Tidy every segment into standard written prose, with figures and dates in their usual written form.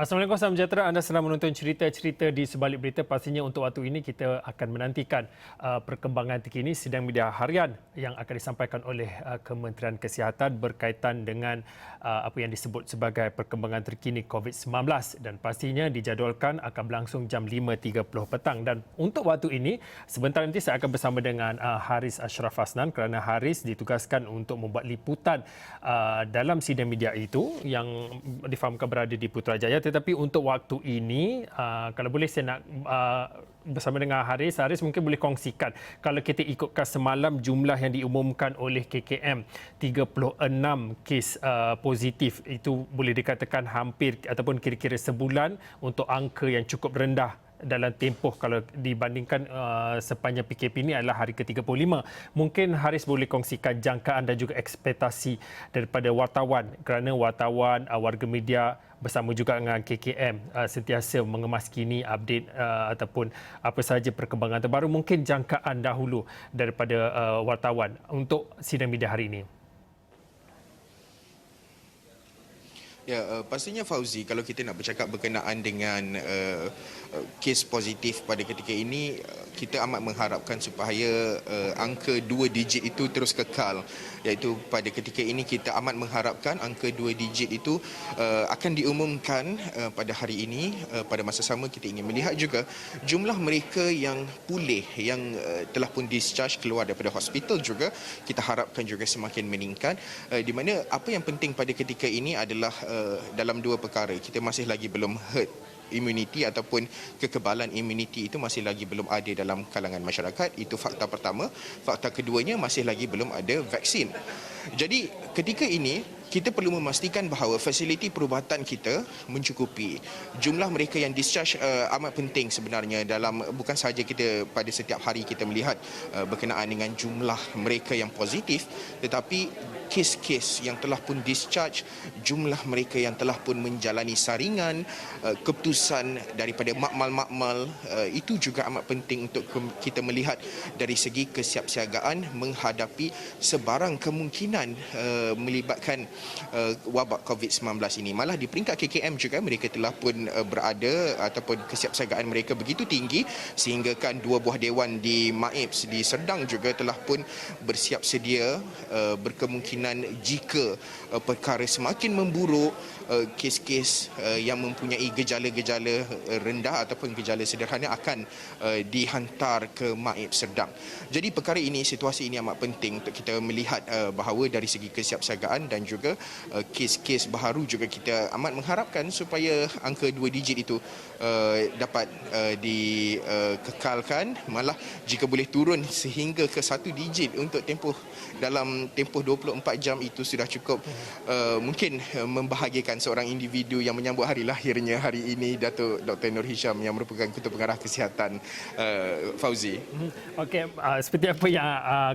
Assalamualaikum, salam sejahtera. Anda sedang menonton cerita-cerita di sebalik berita. Pastinya untuk waktu ini kita akan menantikan perkembangan terkini sidang media harian yang akan disampaikan oleh Kementerian Kesihatan berkaitan dengan apa yang disebut sebagai perkembangan terkini COVID-19 dan pastinya dijadualkan akan berlangsung jam 5.30 petang. Dan untuk waktu ini, sebentar nanti saya akan bersama dengan Haris Ashraf Hasnan kerana Haris ditugaskan untuk membuat liputan dalam sidang media itu yang difahamkan berada di Putrajaya. Tetapi untuk waktu ini, kalau boleh saya nak bersama dengan Haris. Haris mungkin boleh kongsikan kalau kita ikutkan semalam jumlah yang diumumkan oleh KKM 36 kes positif, itu boleh dikatakan hampir ataupun kira-kira sebulan untuk angka yang cukup rendah dalam tempoh kalau dibandingkan sepanjang PKP ini adalah hari ke-35. Mungkin Haris boleh kongsikan jangkaan dan juga ekspektasi daripada wartawan kerana wartawan, warga media bersama juga dengan KKM sentiasa mengemaskini update ataupun apa sahaja perkembangan terbaru. Mungkin jangkaan dahulu daripada wartawan untuk sidang media hari ini. Ya, pastinya Fauzi, kalau kita nak bercakap berkenaan dengan kes positif pada ketika ini, kita amat mengharapkan supaya angka 2 digit itu terus kekal. Iaitu pada ketika ini kita amat mengharapkan angka 2 digit itu akan diumumkan pada hari ini. Pada masa sama kita ingin melihat juga jumlah mereka yang pulih, yang telah pun discharge keluar daripada hospital juga kita harapkan juga semakin meningkat. Di mana apa yang penting pada ketika ini adalah dalam dua perkara. Kita masih lagi belum herd immunity ataupun kekebalan immunity itu masih lagi belum ada dalam kalangan masyarakat. Itu fakta pertama. Fakta keduanya masih lagi belum ada vaksin. Jadi ketika ini kita perlu memastikan bahawa fasiliti perubatan kita mencukupi. Jumlah mereka yang discharge amat penting sebenarnya dalam bukan sahaja kita pada setiap hari kita melihat berkenaan dengan jumlah mereka yang positif, tetapi kes-kes yang telah pun discharge, jumlah mereka yang telah pun menjalani saringan, keputusan daripada makmal-makmal, itu juga amat penting untuk kita melihat dari segi kesiapsiagaan menghadapi sebarang kemungkinan melibatkan wabak COVID-19 ini. Malah di peringkat KKM juga mereka telah pun berada ataupun kesiapsiagaan mereka begitu tinggi sehingga kan 2 buah dewan di MAIPS di Serdang juga telah pun bersiap sedia berkemungkinan jika perkara semakin memburuk, kes-kes yang mempunyai gejala-gejala rendah ataupun gejala sederhana akan dihantar ke MAIPS Serdang. Jadi perkara ini, situasi ini amat penting untuk kita melihat bahawa dari segi kesiapsiagaan dan juga kes-kes baharu juga kita amat mengharapkan supaya angka 2 digit itu dapat dikekalkan, malah jika boleh turun sehingga ke 1 digit untuk dalam tempoh 24 jam itu sudah cukup mungkin membahagiakan seorang individu yang menyambut hari lahirnya hari ini, Datuk Dr. Nur Hisham yang merupakan Ketua Pengarah Kesihatan. Fauzi. Okey, seperti apa yang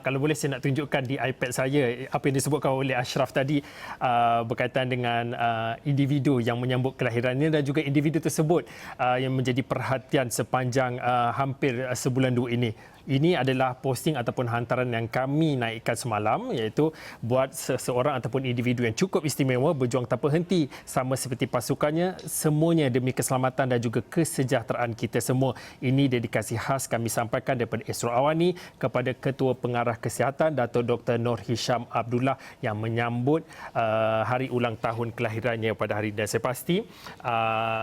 kalau boleh saya nak tunjukkan di iPad saya apa yang disebutkan oleh Ashraf tadi berkaitan dengan individu yang menyambut kelahirannya dan juga individu tersebut yang menjadi perhatian sepanjang hampir sebulan 2 ini. Ini adalah posting ataupun hantaran yang kami naikkan semalam, iaitu buat seseorang ataupun individu yang cukup istimewa berjuang tanpa henti sama seperti pasukannya, semuanya demi keselamatan dan juga kesejahteraan kita semua. Ini dedikasi khas kami sampaikan daripada Esro Awani kepada Ketua Pengarah Kesihatan Datuk Dr. Nur Hisham Abdullah yang menyambut hari ulang tahun kelahirannya pada hari ini. Dan saya pasti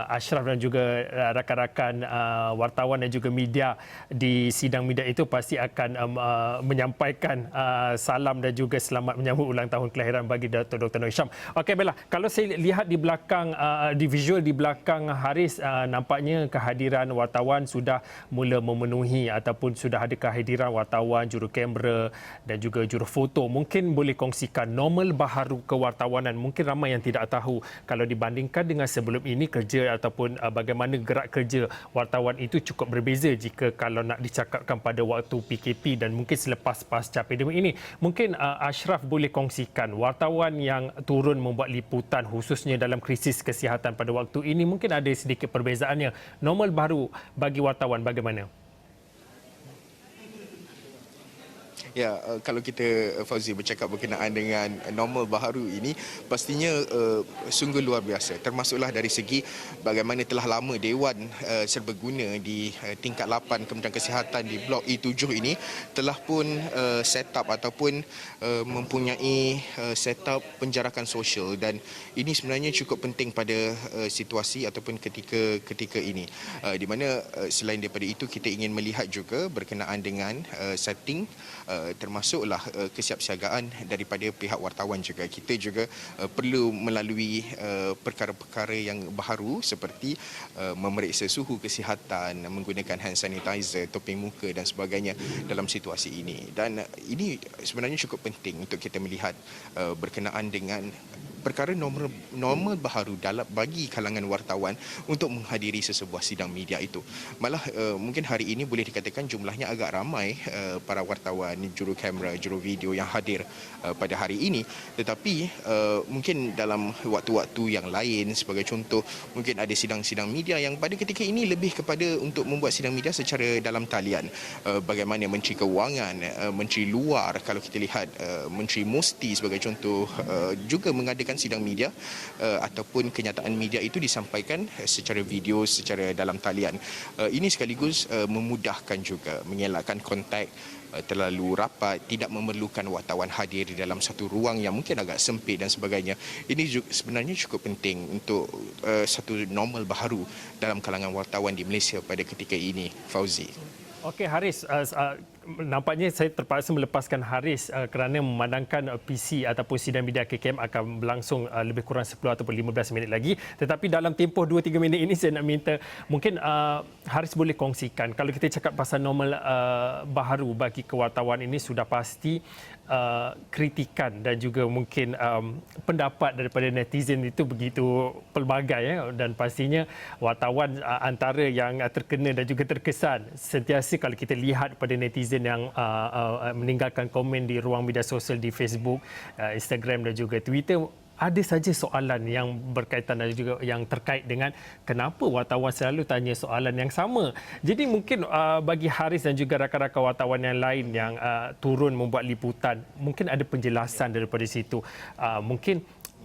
Ashraf dan juga rakan-rakan wartawan dan juga media di sidang media itu pasti akan menyampaikan salam dan juga selamat menyambut ulang tahun kelahiran bagi Datuk Dr. Nur Hisham. Okey, Bella, kalau saya lihat di belakang, di visual di belakang Haris, nampaknya kehadiran wartawan sudah mula memenuhi ataupun sudah ada kehadiran wartawan, juru kamera dan juga juru foto. Mungkin boleh kongsikan normal baharu kewartawanan. Mungkin ramai yang tidak tahu kalau dibandingkan dengan sebelum ini kerja ataupun bagaimana gerak kerja wartawan itu cukup berbeza jika kalau nak dicakapkan pada waktu PKP dan mungkin selepas pasca pandemik ini. Mungkin Ashraf boleh kongsikan wartawan yang turun membuat liputan khususnya dalam krisis kesihatan pada waktu ini, mungkin ada sedikit perbezaannya. Normal baru bagi wartawan bagaimana? Ya, kalau kita Fauzi bercakap berkenaan dengan normal baharu ini, pastinya sungguh luar biasa. Termasuklah dari segi bagaimana telah lama Dewan Serbaguna di tingkat 8 Kementerian Kesihatan di Blok E7 ini telah pun set up ataupun mempunyai setup penjarakan sosial, dan ini sebenarnya cukup penting pada situasi ataupun ketika ini. Di mana selain daripada itu kita ingin melihat juga berkenaan dengan setting termasuklah kesiapsiagaan daripada pihak wartawan juga. Kita juga perlu melalui perkara-perkara yang baharu seperti memeriksa suhu kesihatan, menggunakan hand sanitizer, topeng muka dan sebagainya dalam situasi ini. Dan ini sebenarnya cukup penting untuk kita melihat berkenaan dengan perkara normal baharu dalam bagi kalangan wartawan untuk menghadiri sesebuah sidang media itu. Malah mungkin hari ini boleh dikatakan jumlahnya agak ramai para wartawan, juru kamera, juru video yang hadir pada hari ini. Tetapi mungkin dalam waktu-waktu yang lain, sebagai contoh, mungkin ada sidang-sidang media yang pada ketika ini lebih kepada untuk membuat sidang media secara dalam talian. Bagaimana Menteri Kewangan, Menteri Luar, kalau kita lihat Menteri Musti sebagai contoh, juga mengadakan sidang media ataupun kenyataan media itu disampaikan secara video, secara dalam talian. Ini sekaligus memudahkan juga, mengelakkan kontak terlalu rapat, tidak memerlukan wartawan hadir di dalam satu ruang yang mungkin agak sempit dan sebagainya. Ini juga sebenarnya cukup penting untuk satu normal baharu dalam kalangan wartawan di Malaysia pada ketika ini, Fauzi. Okey Haris, nampaknya saya terpaksa melepaskan Haris kerana memandangkan PC ataupun sidang media KKM akan berlangsung lebih kurang 10 ataupun 15 minit lagi. Tetapi dalam tempoh 2-3 minit ini saya nak minta mungkin Haris boleh kongsikan, kalau kita cakap pasal normal baharu bagi kewartawan ini, sudah pasti kritikan dan juga mungkin pendapat daripada netizen itu begitu pelbagai, dan pastinya wartawan antara yang terkena dan juga terkesan sentiasa kalau kita lihat pada netizen yang meninggalkan komen di ruang media sosial di Facebook, Instagram dan juga Twitter, ada saja soalan yang berkaitan dan juga yang terkait dengan kenapa wartawan selalu tanya soalan yang sama. Jadi mungkin bagi Haris dan juga rakan-rakan wartawan yang lain yang turun membuat liputan, mungkin ada penjelasan daripada situ.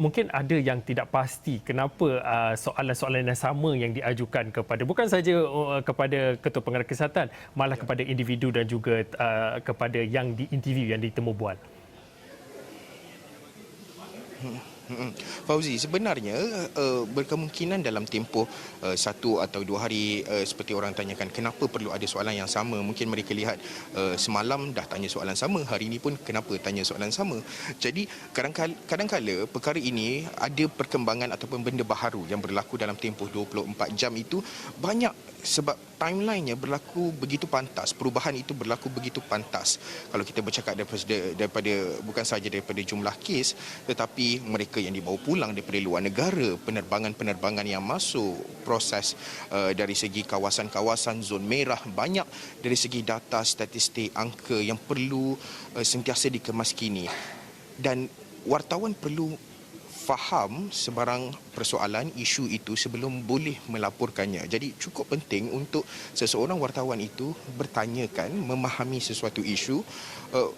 Mungkin ada yang tidak pasti kenapa soalan-soalan yang sama yang diajukan kepada bukan saja kepada Ketua Pengarah Kesihatan, malah kepada individu dan juga kepada yang diinterview, yang ditemu bual. Fauzi, sebenarnya berkemungkinan dalam tempoh 1 atau 2 hari seperti orang tanyakan kenapa perlu ada soalan yang sama. Mungkin mereka lihat semalam dah tanya soalan sama, hari ini pun kenapa tanya soalan sama. Jadi kadang-kala perkara ini ada perkembangan ataupun benda baharu yang berlaku dalam tempoh 24 jam itu banyak, sebab timelinenya berlaku begitu pantas, perubahan itu berlaku begitu pantas. Kalau kita bercakap daripada bukan sahaja daripada jumlah kes, tetapi mereka yang dibawa pulang daripada luar negara, penerbangan-penerbangan yang masuk, proses dari segi kawasan-kawasan zon merah, banyak dari segi data, statistik, angka yang perlu sentiasa dikemaskini. Dan wartawan perlu faham sebarang persoalan, isu itu sebelum boleh melaporkannya. Jadi cukup penting untuk seseorang wartawan itu bertanyakan, memahami sesuatu isu.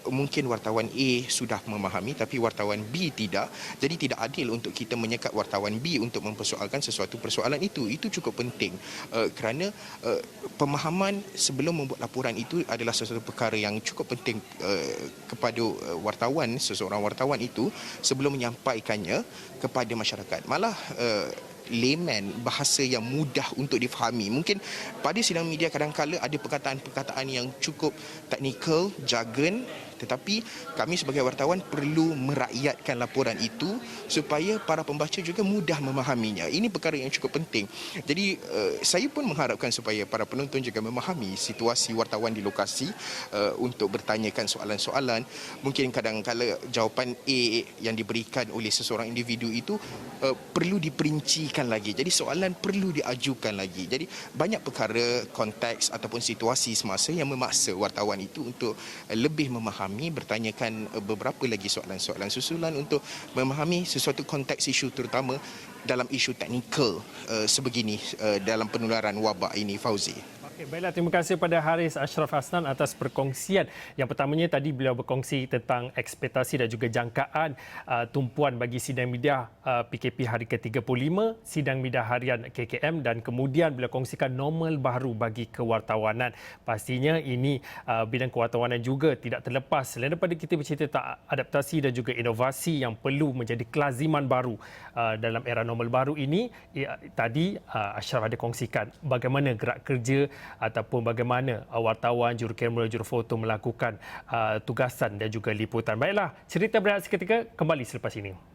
Mungkin wartawan A sudah memahami tapi wartawan B tidak. Jadi tidak adil untuk kita menyekat wartawan B untuk mempersoalkan sesuatu persoalan itu. Itu cukup penting kerana pemahaman sebelum membuat laporan itu adalah sesuatu perkara yang cukup penting kepada wartawan, seseorang wartawan itu sebelum menyampaikannya kepada masyarakat. Malah layman, bahasa yang mudah untuk difahami. Mungkin pada sidang media kadang-kala ada perkataan-perkataan yang cukup teknikal, jargon, tetapi kami sebagai wartawan perlu merakyatkan laporan itu supaya para pembaca juga mudah memahaminya. Ini perkara yang cukup penting. Jadi saya pun mengharapkan supaya para penonton juga memahami situasi wartawan di lokasi untuk bertanyakan soalan-soalan. Mungkin kadang-kala jawapan A yang diberikan oleh seseorang individu itu perlu diperincikan lagi. Jadi soalan perlu diajukan lagi. Jadi banyak perkara, konteks ataupun situasi semasa yang memaksa wartawan itu untuk lebih memahami, bertanyakan beberapa lagi soalan-soalan susulan untuk memahami sesuatu konteks isu, terutama dalam isu teknikal sebegini dalam penularan wabak ini, Fauzi. Baiklah, terima kasih pada Haris Ashraf Hasnan atas perkongsian. Yang pertamanya tadi beliau berkongsi tentang ekspektasi dan juga jangkaan tumpuan bagi sidang media PKP hari ke-35, sidang media harian KKM dan kemudian beliau kongsikan normal baru bagi kewartawanan. Pastinya ini bidang kewartawanan juga tidak terlepas selain daripada kita bercerita tentang adaptasi dan juga inovasi yang perlu menjadi kelaziman baru dalam era normal baru ini. Tadi Ashraf ada kongsikan bagaimana gerak kerja ataupun bagaimana wartawan, jurukamera, jurufoto melakukan tugasan dan juga liputan. Baiklah, cerita berehat seketika kembali selepas ini.